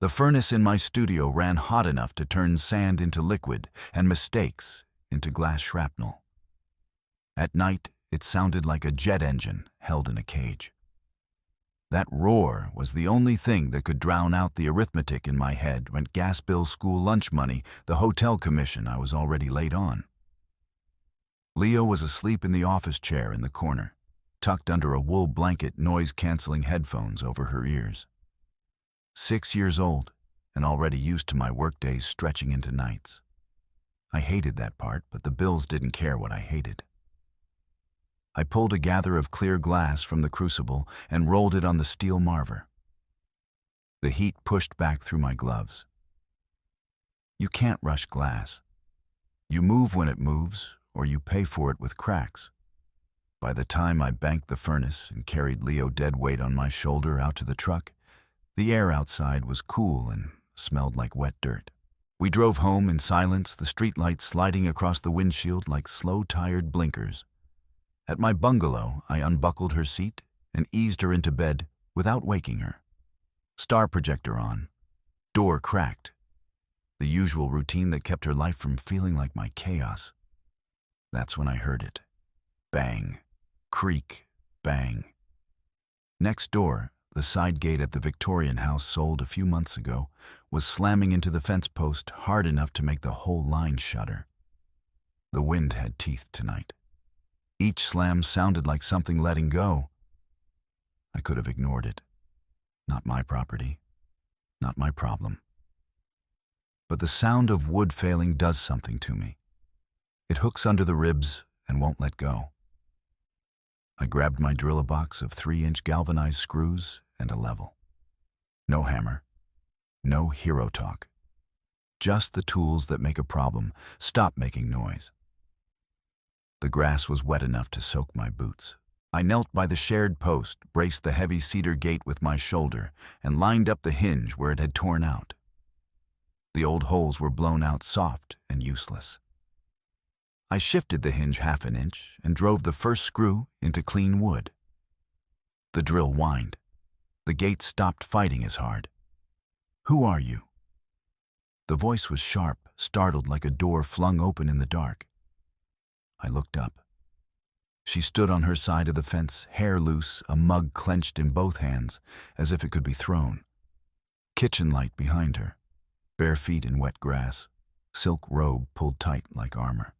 The furnace in my studio ran hot enough to turn sand into liquid and mistakes into glass shrapnel. At night, it sounded like a jet engine held in a cage. That roar was the only thing that could drown out the arithmetic in my head: rent, gas bill, school lunch money, the hotel commission I was already late on. Leo was asleep in the office chair in the corner, tucked under a wool blanket, noise-canceling headphones over her ears. 6 years old and already used to my workdays stretching into nights. I hated that part, but the bills didn't care what I hated. I pulled a gather of clear glass from the crucible and rolled it on the steel marver. The heat pushed back through my gloves. You can't rush glass. You move when it moves, or you pay for it with cracks. By the time I banked the furnace and carried Leo dead weight on my shoulder out to the truck, the air outside was cool and smelled like wet dirt. We drove home in silence, the streetlights sliding across the windshield like slow-tired blinkers. At my bungalow, I unbuckled her seat and eased her into bed without waking her. Star projector on. Door cracked. The usual routine that kept her life from feeling like my chaos. That's when I heard it. Bang. Creak. Bang. Next door, the side gate at the Victorian house sold a few months ago was slamming into the fence post hard enough to make the whole line shudder. The wind had teeth tonight. Each slam sounded like something letting go. I could have ignored it. Not my property. Not my problem. But the sound of wood failing does something to me. It hooks under the ribs and won't let go. I grabbed my drill-a-box of 3-inch galvanized screws and a level. No hammer. No hero talk. Just the tools that make a problem stop making noise. The grass was wet enough to soak my boots. I knelt by the shared post, braced the heavy cedar gate with my shoulder, and lined up the hinge where it had torn out. The old holes were blown out soft and useless. I shifted the hinge half an inch and drove the first screw into clean wood. The drill whined. The gate stopped fighting as hard. "Who are you?" The voice was sharp, startled, like a door flung open in the dark. I looked up. She stood on her side of the fence, hair loose, a mug clenched in both hands, as if it could be thrown. Kitchen light behind her, bare feet in wet grass, silk robe pulled tight like armor.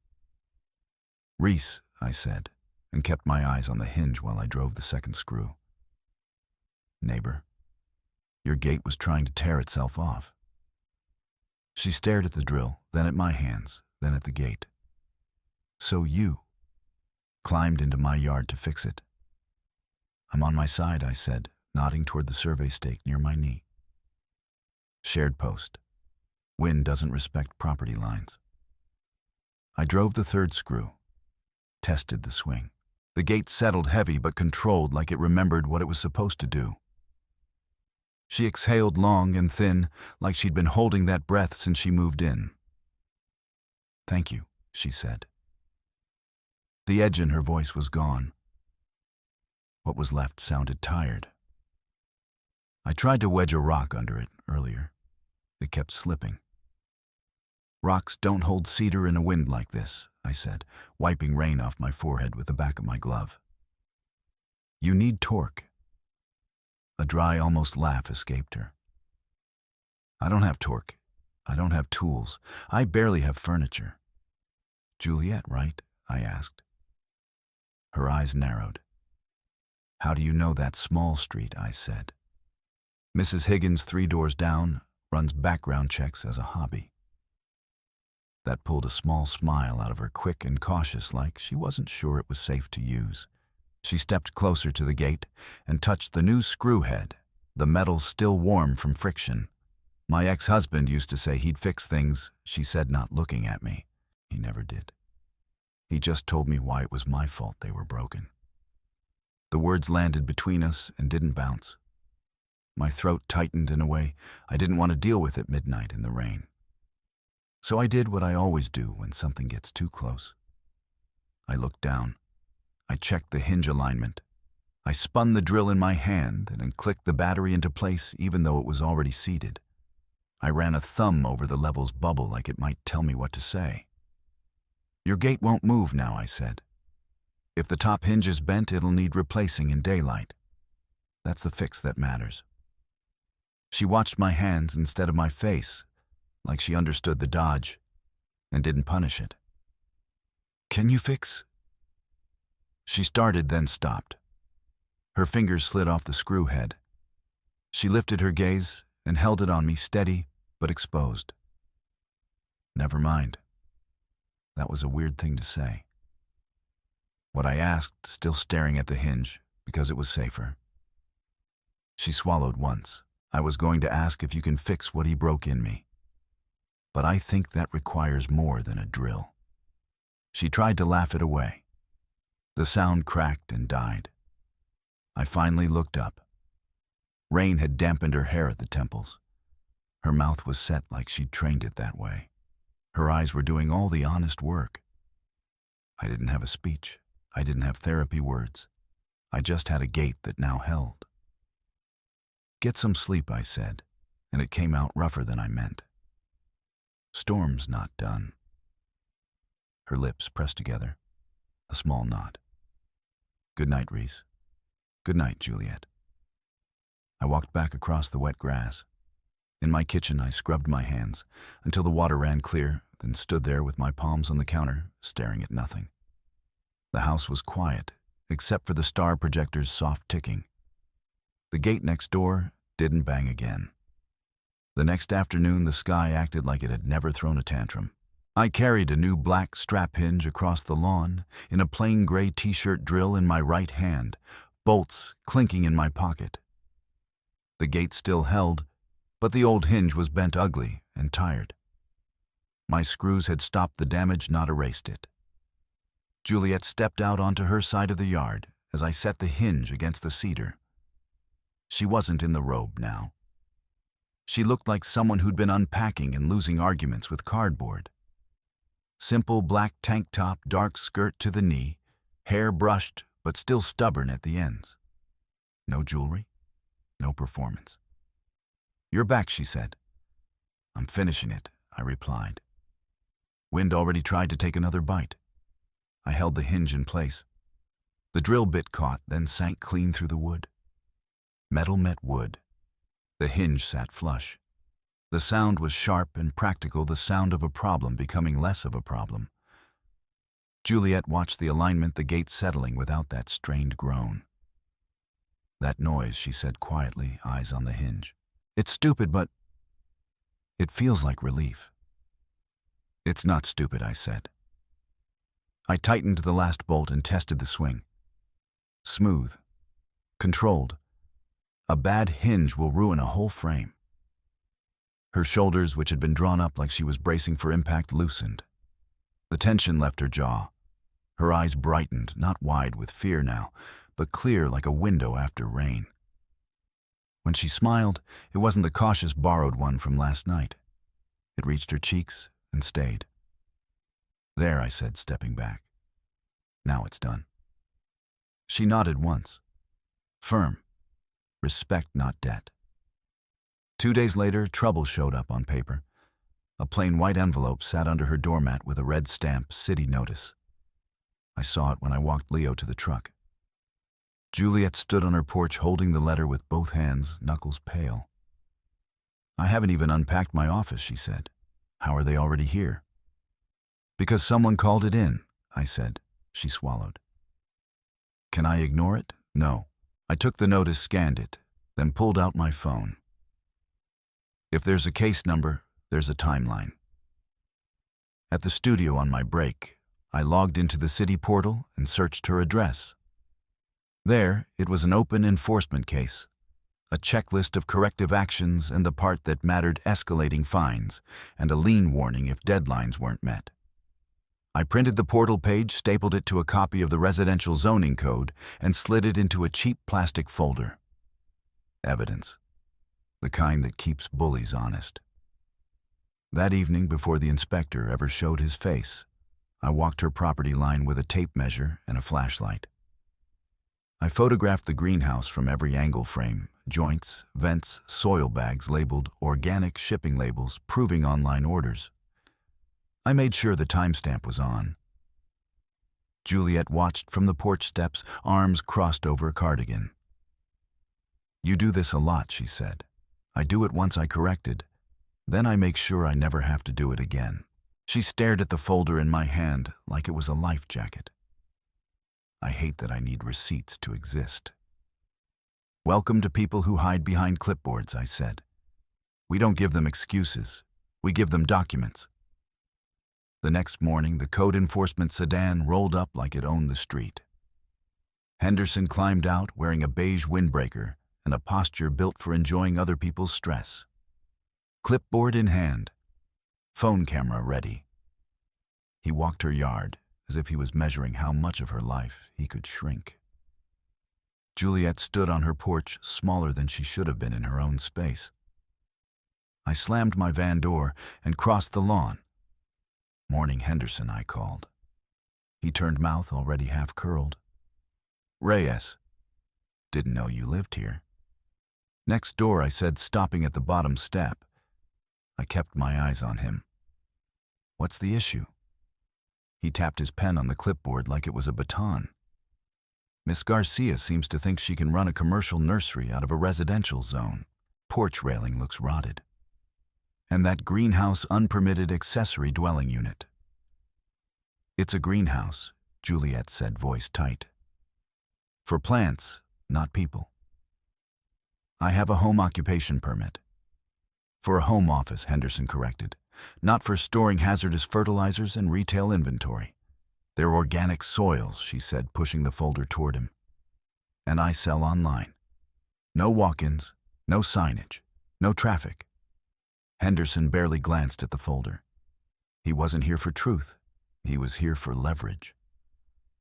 "Reese," I said, and kept my eyes on the hinge while I drove the second screw. "Neighbor, your gate was trying to tear itself off." She stared at the drill, then at my hands, then at the gate. "So you climbed into my yard to fix it." "I'm on my side," I said, nodding toward the survey stake near my knee. Shared post. Wind doesn't respect property lines. I drove the third screw, tested the swing. The gate settled heavy but controlled, like it remembered what it was supposed to do. She exhaled long and thin, like she'd been holding that breath since she moved in. "Thank you," she said. The edge in her voice was gone. What was left sounded tired. I tried to wedge a rock under it earlier. It kept slipping. "Rocks don't hold cedar in a wind like this," I said, wiping rain off my forehead with the back of my glove. "You need torque." A dry, almost laugh escaped her. "I don't have torque. I don't have tools. I barely have furniture." "Juliette, right?" I asked. Her eyes narrowed. "How do you know that small street?" I said. "Mrs. Higgins, 3 doors down, runs background checks as a hobby." That pulled a small smile out of her, quick and cautious, like she wasn't sure it was safe to use. She stepped closer to the gate and touched the new screw head, the metal still warm from friction. "My ex-husband used to say he'd fix things," she said, not looking at me. "He never did. He just told me why it was my fault they were broken." The words landed between us and didn't bounce. My throat tightened in a way I didn't want to deal with at midnight in the rain. So I did what I always do when something gets too close. I looked down. I checked the hinge alignment. I spun the drill in my hand and clicked the battery into place even though it was already seated. I ran a thumb over the level's bubble like it might tell me what to say. "Your gate won't move now," I said. "If the top hinge is bent, it'll need replacing in daylight. That's the fix that matters." She watched my hands instead of my face, like she understood the dodge and didn't punish it. "Can you fix?" She started, then stopped. Her fingers slid off the screw head. She lifted her gaze and held it on me, steady but exposed. "Never mind." That was a weird thing to say. What I asked, still staring at the hinge, because it was safer. She swallowed once. "I was going to ask if you can fix what he broke in me. But I think that requires more than a drill." She tried to laugh it away. The sound cracked and died. I finally looked up. Rain had dampened her hair at the temples. Her mouth was set like she'd trained it that way. Her eyes were doing all the honest work. I didn't have a speech. I didn't have therapy words. I just had a gate that now held. "Get some sleep," I said, and it came out rougher than I meant. "Storm's not done." Her lips pressed together, a small knot. "Good night, Reese." "Good night, Juliette." I walked back across the wet grass. In my kitchen, I scrubbed my hands until the water ran clear, then stood there with my palms on the counter, staring at nothing. The house was quiet, except for the star projector's soft ticking. The gate next door didn't bang again. The next afternoon, the sky acted like it had never thrown a tantrum. I carried a new black strap hinge across the lawn, in a plain gray t-shirt drill in my right hand, bolts clinking in my pocket. The gate still held, but the old hinge was bent ugly and tired. My screws had stopped the damage, not erased it. Juliette stepped out onto her side of the yard as I set the hinge against the cedar. She wasn't in the robe now. She looked like someone who'd been unpacking and losing arguments with cardboard. Simple black tank top, dark skirt to the knee, hair brushed but still stubborn at the ends. No jewelry, no performance. "You're back," she said. "I'm finishing it," I replied. Wind already tried to take another bite. I held the hinge in place. The drill bit caught, then sank clean through the wood. Metal met wood. The hinge sat flush. The sound was sharp and practical, the sound of a problem becoming less of a problem. Juliette watched the alignment, the gate settling without that strained groan. "That noise," she said quietly, eyes on the hinge. "It's stupid, but it feels like relief." "It's not stupid," I said. I tightened the last bolt and tested the swing. Smooth, controlled. A bad hinge will ruin a whole frame. Her shoulders, which had been drawn up like she was bracing for impact, loosened. The tension left her jaw. Her eyes brightened, not wide with fear now, but clear like a window after rain. When she smiled, it wasn't the cautious borrowed one from last night. It reached her cheeks and stayed. "There," I said, stepping back. "Now it's done." She nodded once. Firm. Respect, not debt. 2 days later, trouble showed up on paper. A plain white envelope sat under her doormat with a red stamp, "City Notice." I saw it when I walked Leo to the truck. Juliette stood on her porch holding the letter with both hands, knuckles pale. "I haven't even unpacked my office," she said. "How are they already here?" "Because someone called it in," I said. She swallowed. "Can I ignore it?" "No." I took the notice, scanned it, then pulled out my phone. If there's a case number, there's a timeline. At the studio on my break, I logged into the city portal and searched her address. There, it was an open enforcement case, a checklist of corrective actions and the part that mattered, escalating fines, and a lien warning if deadlines weren't met. I printed the portal page, stapled it to a copy of the residential zoning code, and slid it into a cheap plastic folder. Evidence. The kind that keeps bullies honest. That evening, before the inspector ever showed his face, I walked her property line with a tape measure and a flashlight. I photographed the greenhouse from every angle frame, joints, vents, soil bags labeled organic shipping labels proving online orders. I made sure the timestamp was on. Juliette watched from the porch steps, arms crossed over a cardigan. "You do this a lot," she said. "I do it once I corrected. Then I make sure I never have to do it again." She stared at the folder in my hand like it was a life jacket. I hate that I need receipts to exist. "Welcome to people who hide behind clipboards," I said. "We don't give them excuses. We give them documents." The next morning, the code enforcement sedan rolled up like it owned the street. Henderson climbed out wearing a beige windbreaker and a posture built for enjoying other people's stress. Clipboard in hand, phone camera ready. He walked her yard as if he was measuring how much of her life he could shrink. Juliette stood on her porch, smaller than she should have been in her own space. I slammed my van door and crossed the lawn. "Morning, Henderson," I called. He turned mouth already half curled. "Reyes. Didn't know you lived here." "Next door," I said, stopping at the bottom step. I kept my eyes on him. "What's the issue?" He tapped his pen on the clipboard like it was a baton. "Miss Garcia seems to think she can run a commercial nursery out of a residential zone. Porch railing looks rotted. And that greenhouse unpermitted accessory dwelling unit." "It's a greenhouse," Juliette said, voice tight. "For plants, not people." "I have a home occupation permit." "For a home office," Henderson corrected. "Not for storing hazardous fertilizers and retail inventory. They're organic soils," she said, pushing the folder toward him. "And I sell online. No walk-ins, no signage, no traffic." Henderson barely glanced at the folder. He wasn't here for truth. He was here for leverage.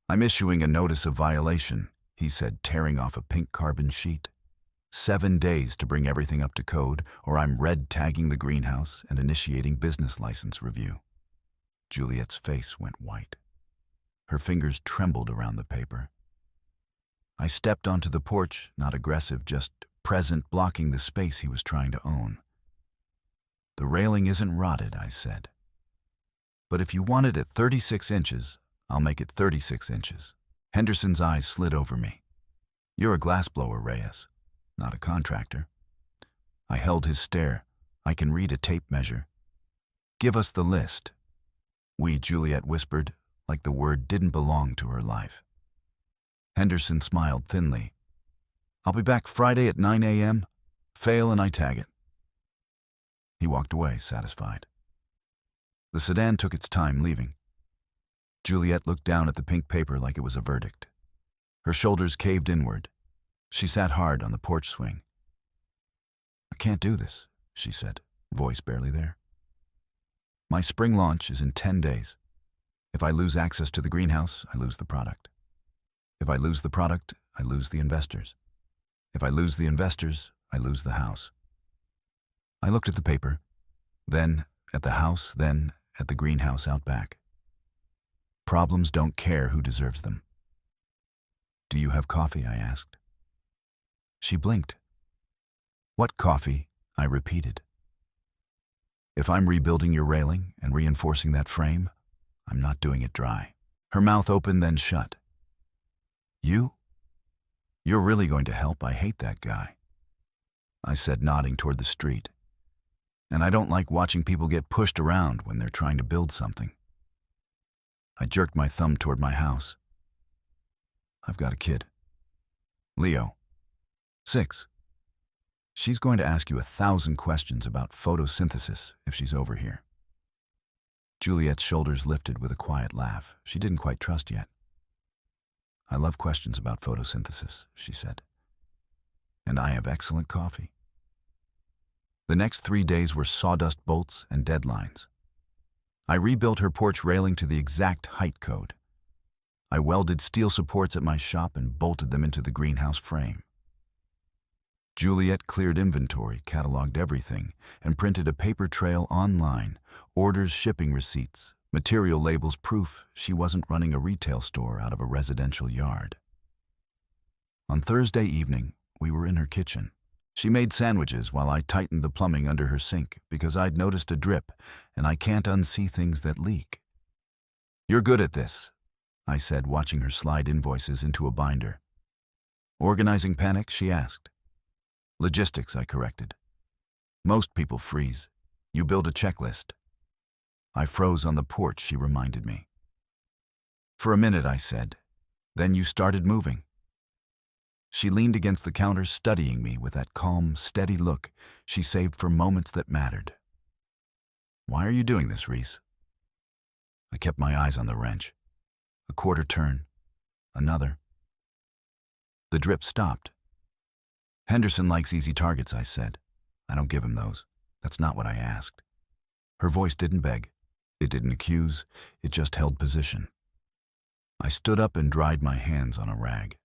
"I'm issuing a notice of violation," he said, tearing off a pink carbon sheet. 7 days to bring everything up to code, or I'm red tagging the greenhouse and initiating business license review." Juliette's face went white. Her fingers trembled around the paper. I stepped onto the porch, not aggressive, just present, blocking the space he was trying to own. "The railing isn't rotted," I said. "But if you want it at 36 inches, I'll make it 36 inches. Henderson's eyes slid over me. "You're a glassblower, Reyes, not a contractor." I held his stare. "I can read a tape measure." "Give us the list." Juliette whispered, like the word didn't belong to her life. Henderson smiled thinly. "I'll be back Friday at 9 a.m. Fail and I tag it." He walked away, satisfied. The sedan took its time leaving. Juliette looked down at the pink paper like it was a verdict. Her shoulders caved inward. She sat hard on the porch swing. "I can't do this," she said, voice barely there. "My spring launch is in 10 days. If I lose access to the greenhouse, I lose the product. If I lose the product, I lose the investors. If I lose the investors, I lose the house." I looked at the paper, then at the house, then at the greenhouse out back. Problems don't care who deserves them. "Do you have coffee?" I asked. She blinked. "What coffee?" I repeated. "If I'm rebuilding your railing and reinforcing that frame, I'm not doing it dry." Her mouth opened, then shut. "You? You're really going to help? I hate that guy," I said, nodding toward the street. "And I don't like watching people get pushed around when they're trying to build something." I jerked my thumb toward my house. "I've got a kid. Leo. 6. She's going to ask you 1,000 questions about photosynthesis if she's over here." Juliette's shoulders lifted with a quiet laugh. She didn't quite trust yet. "I love questions about photosynthesis," she said. "And I have excellent coffee." The next 3 days were sawdust bolts and deadlines. I rebuilt her porch railing to the exact height code. I welded steel supports at my shop and bolted them into the greenhouse frame. Juliette cleared inventory, cataloged everything, and printed a paper trail online, orders, shipping receipts, material labels, proof she wasn't running a retail store out of a residential yard. On Thursday evening, we were in her kitchen. She made sandwiches while I tightened the plumbing under her sink because I'd noticed a drip, and I can't unsee things that leak. "You're good at this," I said, watching her slide invoices into a binder. "Organizing panic?" she asked. "Logistics," I corrected. "Most people freeze. You build a checklist." I froze on the porch, she reminded me. "For a minute," I said. "Then you started moving." She leaned against the counter, studying me with that calm, steady look she saved for moments that mattered. "Why are you doing this, Reese?" I kept my eyes on the wrench. A quarter turn. Another. The drip stopped. "Henderson likes easy targets," I said. "I don't give him those. That's not what I asked." Her voice didn't beg. It didn't accuse. It just held position. I stood up and dried my hands on a rag.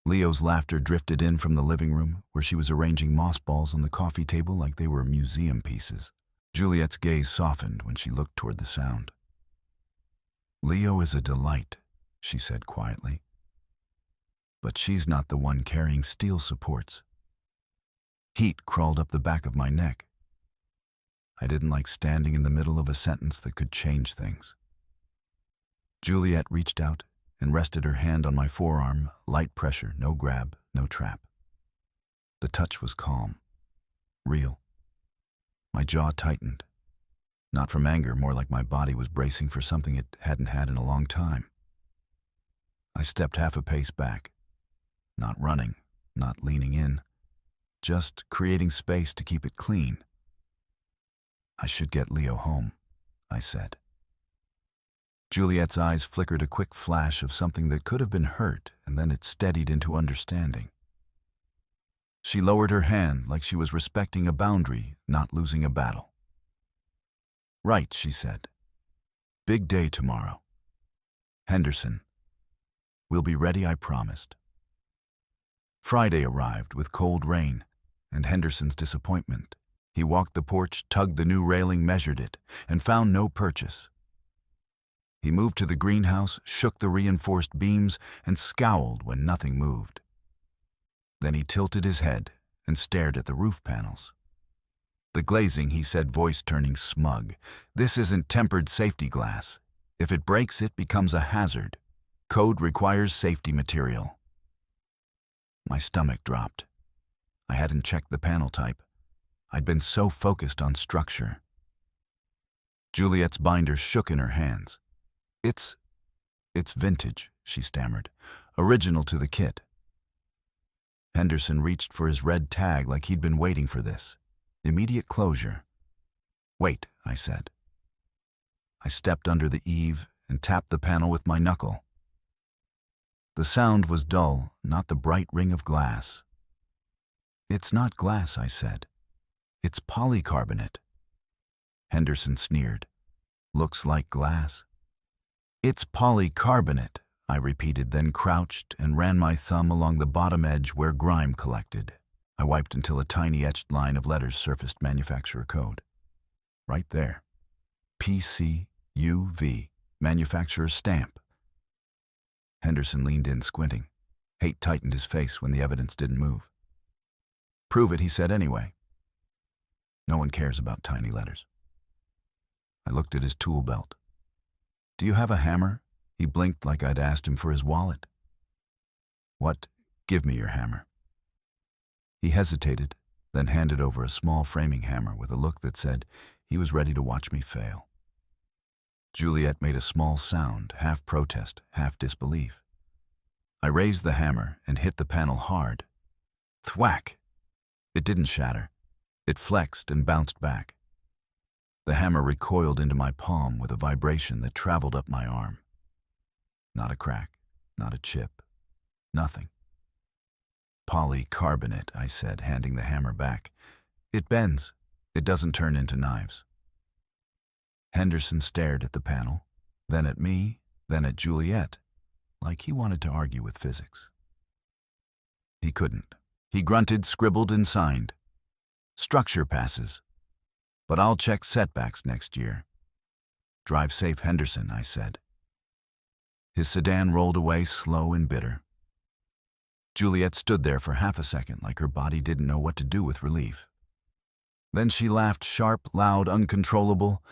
Leo's laughter drifted in from the living room, where she was arranging mossballs on the coffee table like they were museum pieces. Juliette's gaze softened when she looked toward the sound. "Leo is a delight," she said quietly. "But she's not the one carrying steel supports." Heat crawled up the back of my neck. I didn't like standing in the middle of a sentence that could change things. Juliette reached out and rested her hand on my forearm, light pressure, no grab, no trap. The touch was calm, real. My jaw tightened. Not from anger, more like my body was bracing for something it hadn't had in a long time. I stepped half a pace back, not running, not leaning in, just creating space to keep it clean. "I should get Leo home," I said. Juliette's eyes flickered a quick flash of something that could have been hurt, and then it steadied into understanding. She lowered her hand like she was respecting a boundary, not losing a battle. "Right," she said. "Big day tomorrow. Henderson. We'll be ready, I promised." Friday arrived with cold rain and Henderson's disappointment. He walked the porch, tugged the new railing, measured it, and found no purchase. He moved to the greenhouse, shook the reinforced beams, and scowled when nothing moved. Then he tilted his head and stared at the roof panels. "The glazing," he said, voice turning smug. "This isn't tempered safety glass. If it breaks, it becomes a hazard. Code requires safety material." My stomach dropped. I hadn't checked the panel type. I'd been so focused on structure. Juliette's binder shook in her hands. It's vintage," she stammered. "Original to the kit." Henderson reached for his red tag like he'd been waiting for this. Immediate closure. "Wait," I said. I stepped under the eave and tapped the panel with my knuckle. The sound was dull, not the bright ring of glass. "It's not glass," I said. "It's polycarbonate." Henderson sneered. "Looks like glass." "It's polycarbonate," I repeated, then crouched and ran my thumb along the bottom edge where grime collected. I wiped until a tiny etched line of letters surfaced manufacturer code. Right there. PCUV, manufacturer stamp. Henderson leaned in, squinting. Hate tightened his face when the evidence didn't move. "Prove it," he said anyway. No one cares about tiny letters. I looked at his tool belt. "Do you have a hammer?" He blinked like I'd asked him for his wallet. "What? Give me your hammer." He hesitated, then handed over a small framing hammer with a look that said he was ready to watch me fail. Juliette made a small sound, half protest, half disbelief. I raised the hammer and hit the panel hard. Thwack! It didn't shatter. It flexed and bounced back. The hammer recoiled into my palm with a vibration that traveled up my arm. Not a crack, not a chip, nothing. "Polycarbonate," I said, handing the hammer back. "It bends. It doesn't turn into knives." Henderson stared at the panel, then at me, then at Juliette, like he wanted to argue with physics. He couldn't. He grunted, scribbled, and signed. "Structure passes. But I'll check setbacks next year." "Drive safe, Henderson," I said. His sedan rolled away, slow and bitter. Juliette stood there for half a second like her body didn't know what to do with relief. Then she laughed sharp, loud, uncontrollable,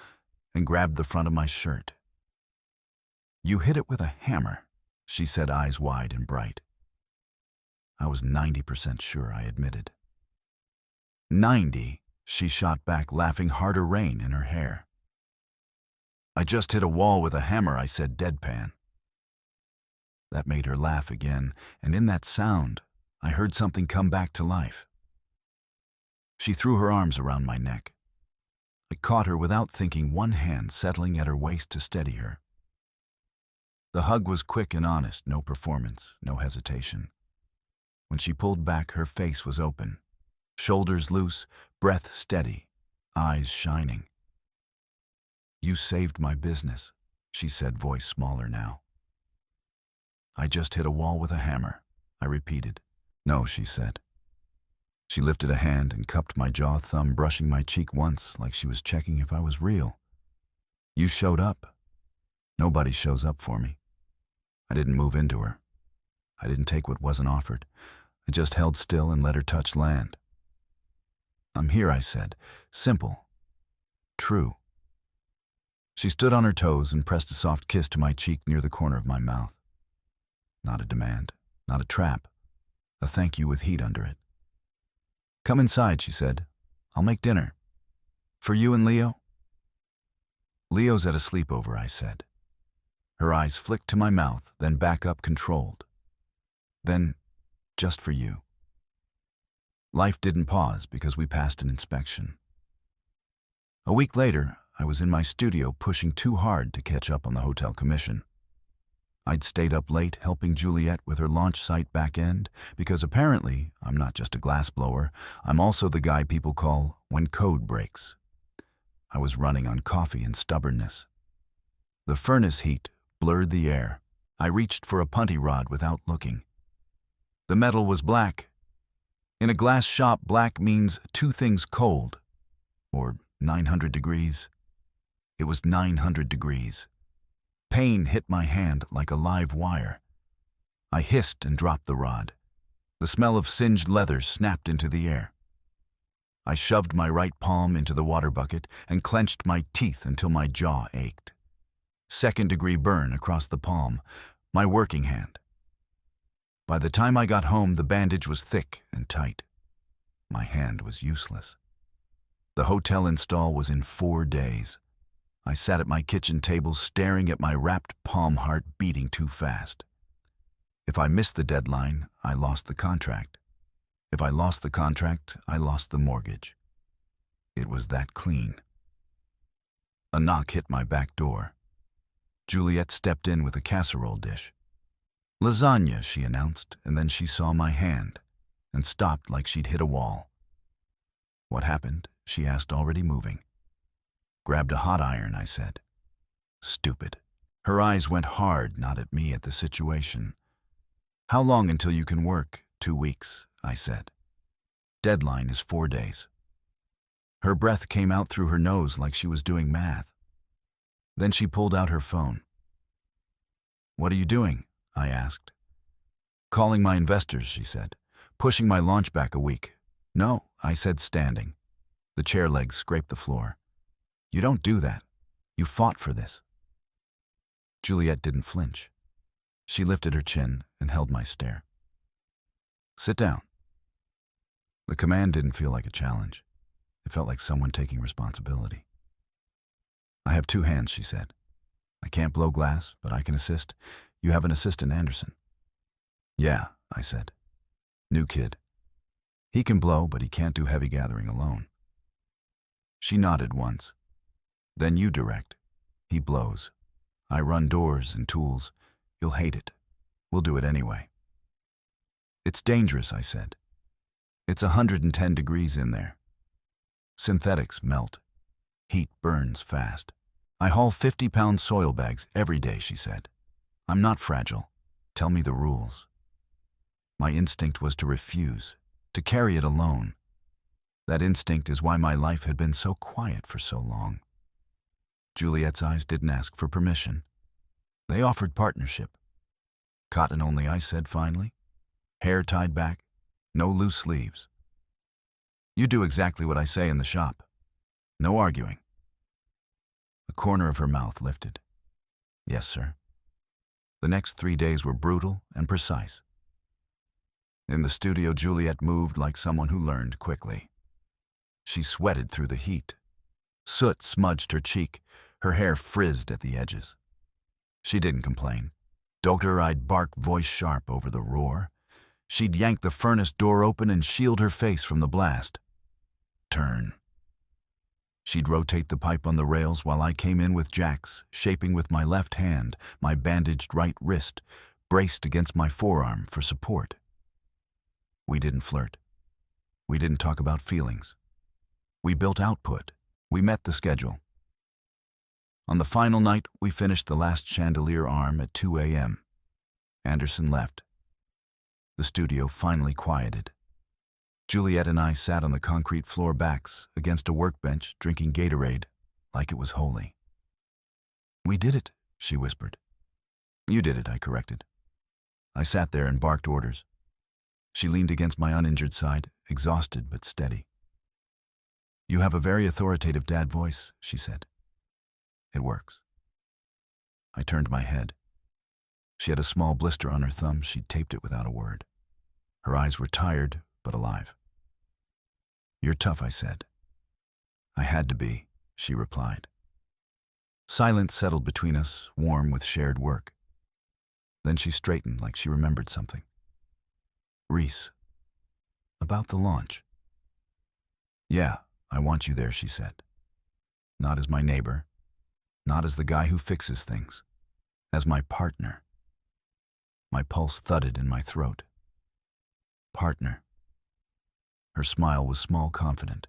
and grabbed the front of my shirt. "You hit it with a hammer," she said, eyes wide and bright. I was 90% sure, I admitted. 90, she shot back, laughing harder rain in her hair. "I just hit a wall with a hammer," I said, deadpan. That made her laugh again, and in that sound, I heard something come back to life. She threw her arms around my neck. I caught her without thinking, one hand settling at her waist to steady her. The hug was quick and honest, no performance, no hesitation. When she pulled back, her face was open, shoulders loose, breath steady, eyes shining. "You saved my business," she said, voice smaller now. "I just hit a wall with a hammer," I repeated. "No," she said. She lifted a hand and cupped my jaw, thumb brushing my cheek once, like she was checking if I was real. "You showed up. Nobody shows up for me." I didn't move into her. I didn't take what wasn't offered. I just held still and let her touch land. "I'm here," I said. Simple. True. She stood on her toes and pressed a soft kiss to my cheek near the corner of my mouth. Not a demand, not a trap. A thank you with heat under it. "Come inside," she said. "I'll make dinner." "For you and Leo?" "Leo's at a sleepover," I said. Her eyes flicked to my mouth, then back up, controlled. "Then, just for you." Life didn't pause because we passed an inspection. A week later, I was in my studio pushing too hard to catch up on the hotel commission. I'd stayed up late helping Juliette with her launch site back end because apparently I'm not just a glassblower, I'm also the guy people call when code breaks. I was running on coffee and stubbornness. The furnace heat blurred the air. I reached for a punty rod without looking. The metal was black. In a glass shop, black means two things cold, or 900 degrees. It was 900 degrees. Pain hit my hand like a live wire. I hissed and dropped the rod. The smell of singed leather snapped into the air. I shoved my right palm into the water bucket and clenched my teeth until my jaw ached. Second-degree burn across the palm, my working hand. By the time I got home, the bandage was thick and tight. My hand was useless. The hotel install was in 4 days. I sat at my kitchen table staring at my wrapped palm, heart beating too fast. If I missed the deadline, I lost the contract. If I lost the contract, I lost the mortgage. It was that clean. A knock hit my back door. Juliette stepped in with a casserole dish. "Lasagna," she announced, and then she saw my hand and stopped like she'd hit a wall. "What happened?" she asked, already moving. "Grabbed a hot iron," I said. Stupid. Her eyes went hard, not at me, at the situation. "How long until you can work?" 2 weeks, I said. "Deadline is 4 days. Her breath came out through her nose like she was doing math. Then she pulled out her phone. "What are you doing?" I asked. "Calling my investors," she said. "Pushing my launch back a week." "No," I said, standing. The chair legs scraped the floor. "You don't do that. You fought for this." Juliette didn't flinch. She lifted her chin and held my stare. "Sit down." The command didn't feel like a challenge. It felt like someone taking responsibility. "I have 2 hands," she said. "I can't blow glass, but I can assist. You have an assistant, Anderson." "Yeah," I said. "New kid. He can blow, but he can't do heavy gathering alone." She nodded once. "Then you direct. He blows. I run doors and tools. You'll hate it. We'll do it anyway." "It's dangerous," I said. "It's 110 degrees in there. Synthetics melt. Heat burns fast. I haul 50-pound soil bags every day," she said. "I'm not fragile. Tell me the rules." My instinct was to refuse, to carry it alone. That instinct is why my life had been so quiet for so long. Juliette's eyes didn't ask for permission. They offered partnership. "Cotton only," I said finally. hair tied back, no loose sleeves. You do exactly what I say in the shop. No arguing. The corner of her mouth lifted. Yes, sir. The next 3 days were brutal and precise. In the studio, Juliette moved like someone who learned quickly. She sweated through the heat. Soot smudged her cheek, her hair frizzed at the edges. She didn't complain. Doctor-eyed bark voice sharp over the roar. She'd yank the furnace door open and shield her face from the blast. Turn. She'd rotate the pipe on the rails while I came in with jacks, shaping with my left hand, my bandaged right wrist, braced against my forearm for support. We didn't flirt. We didn't talk about feelings. We built output. We met the schedule. On the final night, we finished the last chandelier arm at 2 a.m. Anderson left. The studio finally quieted. Juliette and I sat on the concrete floor backs against a workbench drinking Gatorade like it was holy. We did it, she whispered. You did it, I corrected. I sat there and barked orders. She leaned against my uninjured side, exhausted but steady. You have a very authoritative dad voice, she said. It works. I turned my head. She had a small blister on her thumb. She'd taped it without a word. Her eyes were tired, but alive. You're tough, I said. I had to be, she replied. Silence settled between us, warm with shared work. Then she straightened like she remembered something. Reese, about the launch. Yeah, I want you there, she said. Not as my neighbor, not as the guy who fixes things, as my partner. My pulse thudded in my throat. Partner. Her smile was small, confident.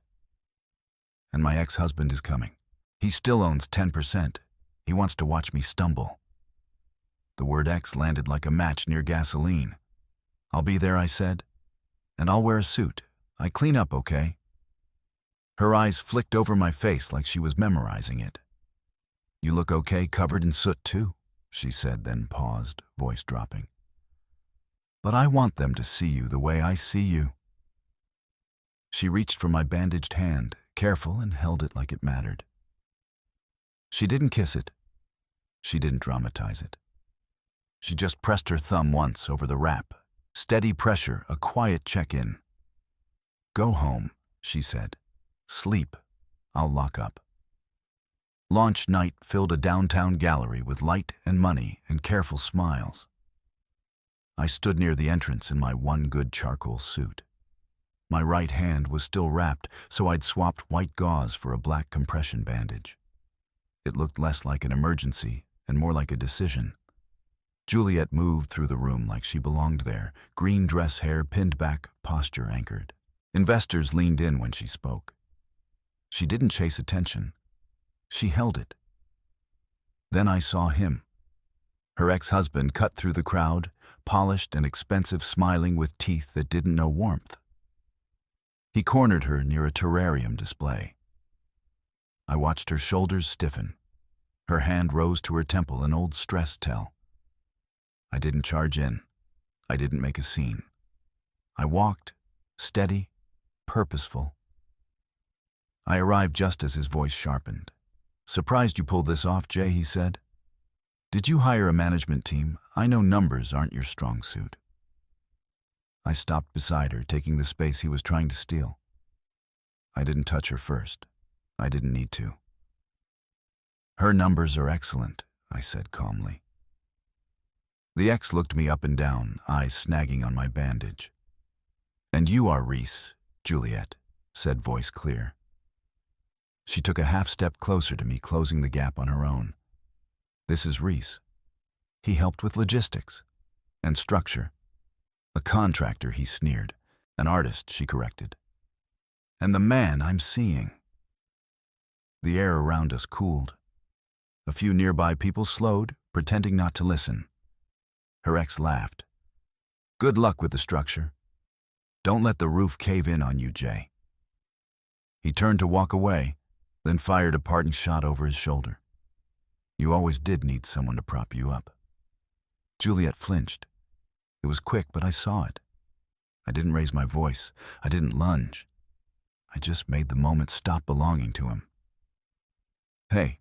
And my ex-husband is coming. He still owns 10%. He wants to watch me stumble. The word ex landed like a match near gasoline. I'll be there, I said. And I'll wear a suit. I clean up, okay? Her eyes flicked over my face like she was memorizing it. You look okay, covered in soot too, she said, then paused, voice dropping. But I want them to see you the way I see you. She reached for my bandaged hand, careful, and held it like it mattered. She didn't kiss it. She didn't dramatize it. She just pressed her thumb once over the wrap. Steady pressure, a quiet check-in. Go home, she said. Sleep. I'll lock up. Launch night filled a downtown gallery with light and money and careful smiles. I stood near the entrance in my one good charcoal suit. My right hand was still wrapped, so I'd swapped white gauze for a black compression bandage. It looked less like an emergency and more like a decision. Juliette moved through the room like she belonged there, green dress hair pinned back, posture anchored. Investors leaned in when she spoke. She didn't chase attention. She held it. Then I saw him. Her ex-husband cut through the crowd, polished and expensive, smiling with teeth that didn't know warmth. He cornered her near a terrarium display. I watched her shoulders stiffen. Her hand rose to her temple, an old stress tell. I didn't charge in. I didn't make a scene. I walked, steady, purposeful. I arrived just as his voice sharpened. Surprised you pulled this off, Jay, he said. Did you hire a management team? I know numbers aren't your strong suit. I stopped beside her, taking the space he was trying to steal. I didn't touch her first. I didn't need to. Her numbers are excellent, I said calmly. The ex looked me up and down, eyes snagging on my bandage. And you are Reese, Juliette, said voice clear. She took a half step closer to me, closing the gap on her own. This is Reese. He helped with logistics and structure. A contractor, he sneered. An artist, she corrected. And the man I'm seeing. The air around us cooled. A few nearby people slowed, pretending not to listen. Her ex laughed. Good luck with the structure. Don't let the roof cave in on you, Jay. He turned to walk away, then fired a parting shot over his shoulder. You always did need someone to prop you up. Juliette flinched. It was quick, but I saw it. I didn't raise my voice. I didn't lunge. I just made the moment stop belonging to him. "Hey,"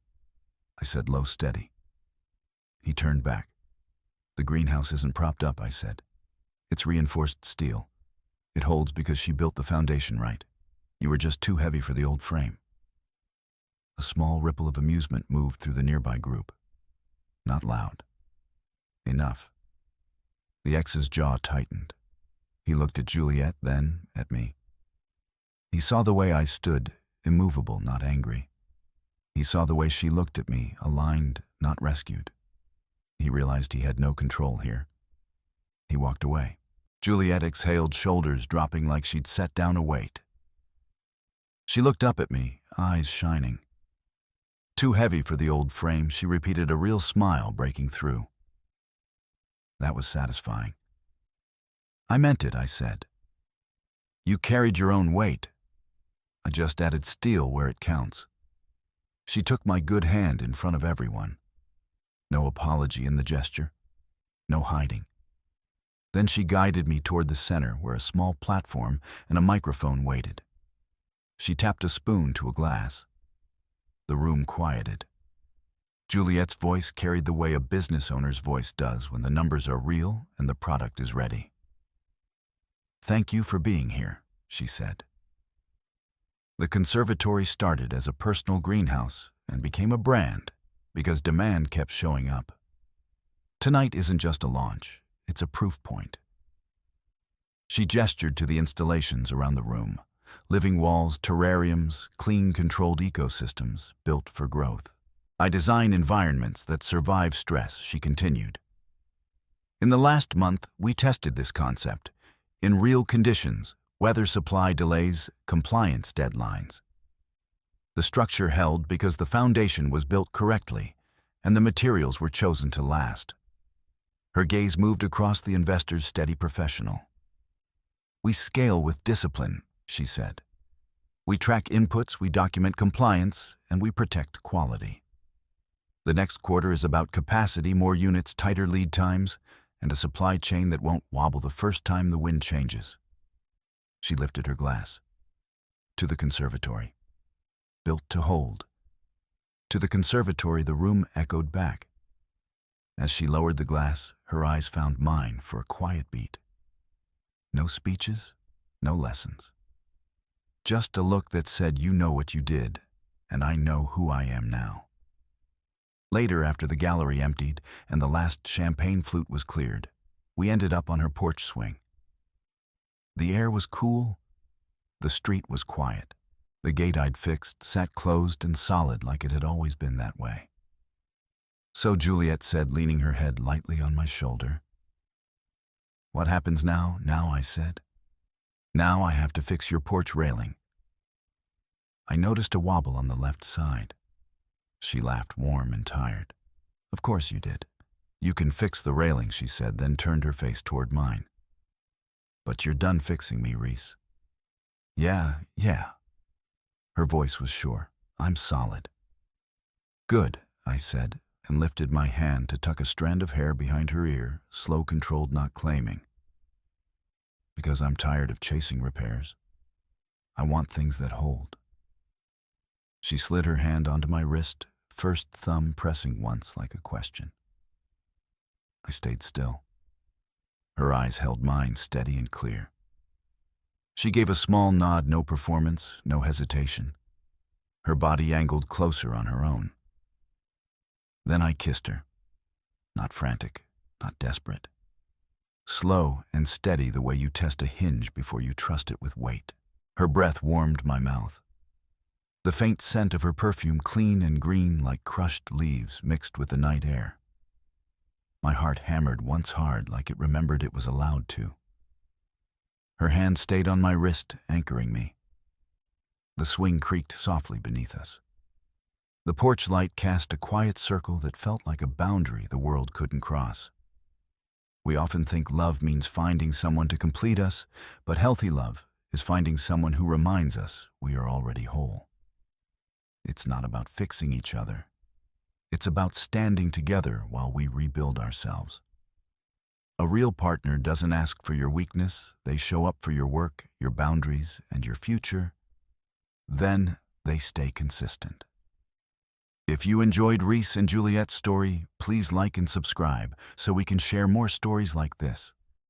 I said low, steady. He turned back. "The greenhouse isn't propped up," I said. "It's reinforced steel. It holds because she built the foundation right. You were just too heavy for the old frame." A small ripple of amusement moved through the nearby group. Not loud. Enough. The ex's jaw tightened. He looked at Juliette, then at me. He saw the way I stood, immovable, not angry. He saw the way she looked at me, aligned, not rescued. He realized he had no control here. He walked away. Juliette exhaled, shoulders dropping like she'd set down a weight. She looked up at me, eyes shining. Too heavy for the old frame, she repeated, a real smile breaking through. That was satisfying. "I meant it," I said. "You carried your own weight. I just added steel where it counts." She took my good hand in front of everyone. No apology in the gesture. No hiding. Then she guided me toward the center where a small platform and a microphone waited. She tapped a spoon to a glass. The room quieted. Juliette's voice carried the way a business owner's voice does when the numbers are real and the product is ready. "Thank you for being here," she said. The conservatory started as a personal greenhouse and became a brand because demand kept showing up. Tonight isn't just a launch, it's a proof point. She gestured to the installations around the room. Living walls, terrariums, clean, controlled ecosystems built for growth. "I design environments that survive stress," she continued. "In the last month, we tested this concept in real conditions, weather supply delays, compliance deadlines. The structure held because the foundation was built correctly and the materials were chosen to last." Her gaze moved across the investor's steady professional. "We scale with discipline," she said. "We track inputs, we document compliance, and we protect quality. The next quarter is about capacity, more units, tighter lead times, and a supply chain that won't wobble the first time the wind changes." She lifted her glass. "To the conservatory. Built to hold." To the conservatory, the room echoed back. As she lowered the glass, her eyes found mine for a quiet beat. No speeches, no lessons. Just a look that said, "You know what you did, and I know who I am now." Later, after the gallery emptied and the last champagne flute was cleared, we ended up on her porch swing. The air was cool. The street was quiet. The gate I'd fixed sat closed and solid like it had always been that way. "So," Juliette said, leaning her head lightly on my shoulder. "What happens now?" "Now," I said. "Now I have to fix your porch railing." I noticed a wobble on the left side. She laughed, warm and tired. "Of course you did. You can fix the railing," she said, then turned her face toward mine. "But you're done fixing me, Reese." Yeah. Her voice was sure. "I'm solid." "Good," I said, and lifted my hand to tuck a strand of hair behind her ear, slow, controlled, not claiming. "Because I'm tired of chasing repairs. I want things that hold." She slid her hand onto my wrist, first thumb pressing once like a question. I stayed still. Her eyes held mine, steady and clear. She gave a small nod, no performance, no hesitation. Her body angled closer on her own. Then I kissed her. Not frantic, not desperate. Slow and steady, the way you test a hinge before you trust it with weight. Her breath warmed my mouth. The faint scent of her perfume, clean and green like crushed leaves mixed with the night air. My heart hammered once hard, like it remembered it was allowed to. Her hand stayed on my wrist, anchoring me. The swing creaked softly beneath us. The porch light cast a quiet circle that felt like a boundary the world couldn't cross. We often think love means finding someone to complete us, but healthy love is finding someone who reminds us we are already whole. It's not about fixing each other. It's about standing together while we rebuild ourselves. A real partner doesn't ask for your weakness, they show up for your work, your boundaries, and your future. Then they stay consistent. If you enjoyed Reese and Juliette's story, please like and subscribe so we can share more stories like this.